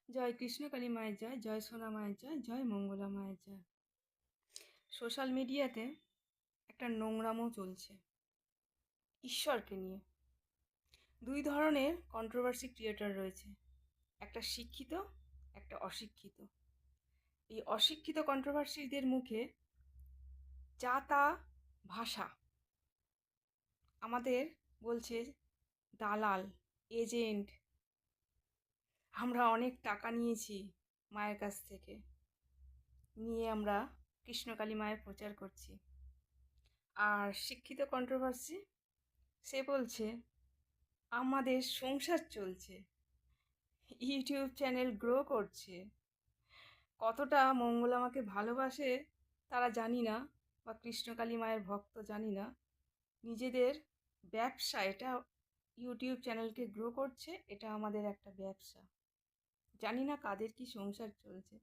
জয় কৃষ্ণকালী মায়ের জয়, জয় সোনা মায়ের জয়, জয় মঙ্গলা মায়ের জয়। সোশ্যাল মিডিয়াতে একটা নোংরামো চলছে ঈশ্বরকে নিয়ে। দুই ধরনের কন্ট্রোভার্সি ক্রিয়েটর রয়েছে, একটা শিক্ষিত, একটা অশিক্ষিত। এই অশিক্ষিত কন্ট্রোভার্সিদের মুখে যা তা ভাষা আমাদের বলছে দালাল, এজেন্ট, আমরা অনেক টাকা নিয়েছি মায়ের কাছ থেকে, নিয়ে আমরা কৃষ্ণকালী মায়ের প্রচার করছি। আর শিক্ষিত কন্ট্রোভার্সি, সে বলছে আমাদের সংসার চলছে, ইউটিউব চ্যানেল গ্রো করছে। কতটা মঙ্গল আমাকে ভালোবাসে তারা জানি না, বা কৃষ্ণকালী মায়ের ভক্ত জানি না। নিজেদের ব্যবসা, এটা ইউটিউব চ্যানেলকে গ্রো করছে, এটা আমাদের একটা ব্যবসা। জানি না কাদের কি সংসার চলছে।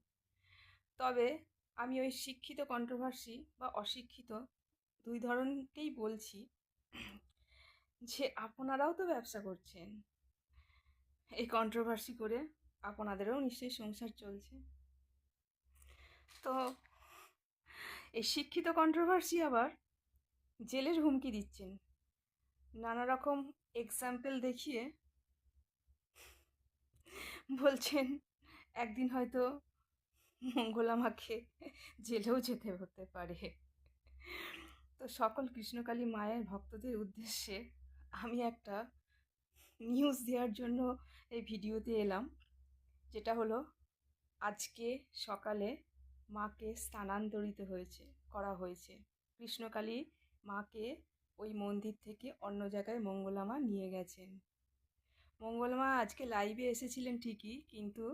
তবে আমি ওই শিক্ষিত কন্ট্রোভার্সি বা অশিক্ষিত দুই ধরনকেই বলছি যে আপনারাও তো ব্যবসা করছেন, এই কন্ট্রোভার্সি করে আপনাদেরও নিশ্চয়ই সংসার চলছে। তো এই শিক্ষিত কন্ট্রোভার্সি আবার জেলের হুমকি দিচ্ছেন, নানা রকম এক্সাম্পল দেখিয়ে বলছেন একদিন হয়তো মঙ্গলামাকে জেলেও যেতে হতে পারে। তো সকল কৃষ্ণকালী মায়ের ভক্তদের উদ্দেশ্যে আমি একটা নিউজ দেওয়ার জন্য এই ভিডিওতে এলাম, যেটা হলো আজকে সকালে মাকে স্থানান্তরিত করা হয়েছে। কৃষ্ণকালী মাকে ওই মন্দির থেকে অন্য জায়গায় মঙ্গলামা নিয়ে গেছেন। মঙ্গলামা আজকে লাইভে এসেছিলেন ঠিকই, কিন্তু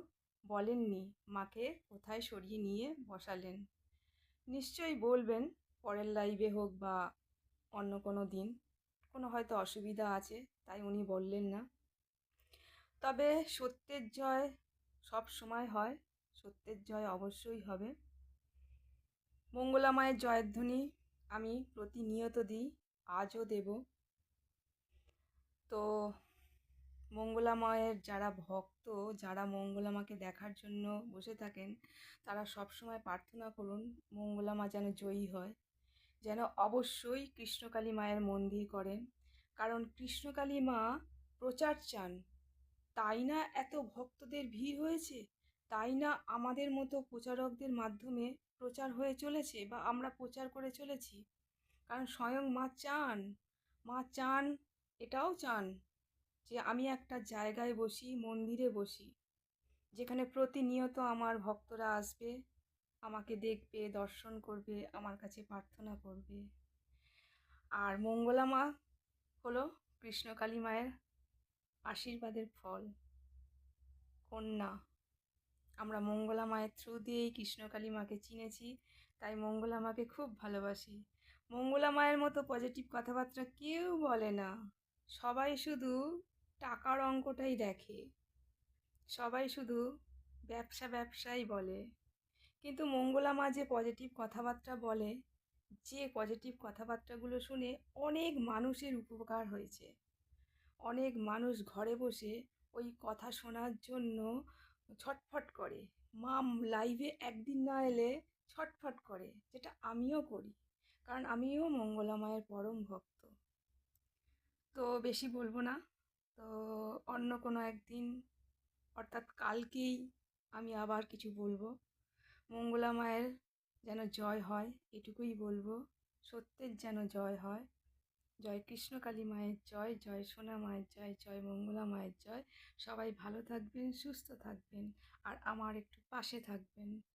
বলেননি মাকে কোথায় সরিয়ে নিয়ে বসালেন। নিশ্চয়ই বলবেন পরের লাইভে হোক বা অন্য কোনো দিন, কোনো হয়তো অসুবিধা আছে তাই উনি বললেন না। তবে সত্যের জয় সব সময় হয়, সত্যের জয় অবশ্যই হবে। মঙ্গলা মায়ের জয়ধ্বনি আমি প্রতিনিয়ত দিই, আজও দেব। তো মঙ্গলা মায়ের যারা ভক্ত, যারা মঙ্গলা মাকে দেখার জন্য বসে থাকেন, তারা সব সময় প্রার্থনা করুন মঙ্গলা মা যেন জয়ী হয়, যেন অবশ্যই কৃষ্ণকালী মায়ের মন্দির করেন। কারণ কৃষ্ণকালী মা প্রচার চান, তাই না এত ভক্তদের ভিড় হয়েছে, তাই না আমাদের মতো প্রচারকদের মাধ্যমে প্রচার হয়ে চলেছে বা আমরা প্রচার করে চলেছি। কারণ স্বয়ং মা চান, এটাও চান যে আমি একটা জায়গায় বসি, মন্দিরে বসি, যেখানে প্রতিনিয়ত আমার ভক্তরা আসবে, আমাকে দেখবে, দর্শন করবে, আমার কাছে প্রার্থনা করবে। আর মঙ্গলা মা হলো কৃষ্ণকালী মায়ের আশীর্বাদের ফল, কন্যা। আমরা মঙ্গলা মায়ের থ্রু দিয়েই কৃষ্ণকালী মাকে চিনেছি, তাই মঙ্গলা মাকে খুব ভালোবাসি। মঙ্গলা মায়ের মতো পজিটিভ কথাবার্তা কেউ বলে না, সবাই শুধু টাকার অঙ্কটাই দেখে, সবাই শুধু ব্যবসাই বলে। কিন্তু মঙ্গলা মা যে পজিটিভ কথাবার্তা বলে, যে পজিটিভ কথাবার্তাগুলো শুনে অনেক মানুষের উপকার হয়েছে। অনেক মানুষ ঘরে বসে ওই কথা শোনার জন্য ছটফট করে, মা লাইভে একদিন না এলে ছটফট করে, যেটা আমিও করি, কারণ আমিও মঙ্গলা মায়ের পরম ভক্ত। তো বেশি বলবো না, তো অন্য কোনো একদিন, অর্থাৎ কালকেই আমি আবার কিছু বলবো। মঙ্গলা মায়ের যেন জয় হয় এটুকুই বলবো, সত্যের যেন জয় হয়। জয় কৃষ্ণকালী মায়ের জয়, জয় সোনা মায়ের জয়, জয় মঙ্গলা মায়ের জয়। সবাই ভালো থাকবেন, সুস্থ থাকবেন, আর আমার একটু পাশে থাকবেন।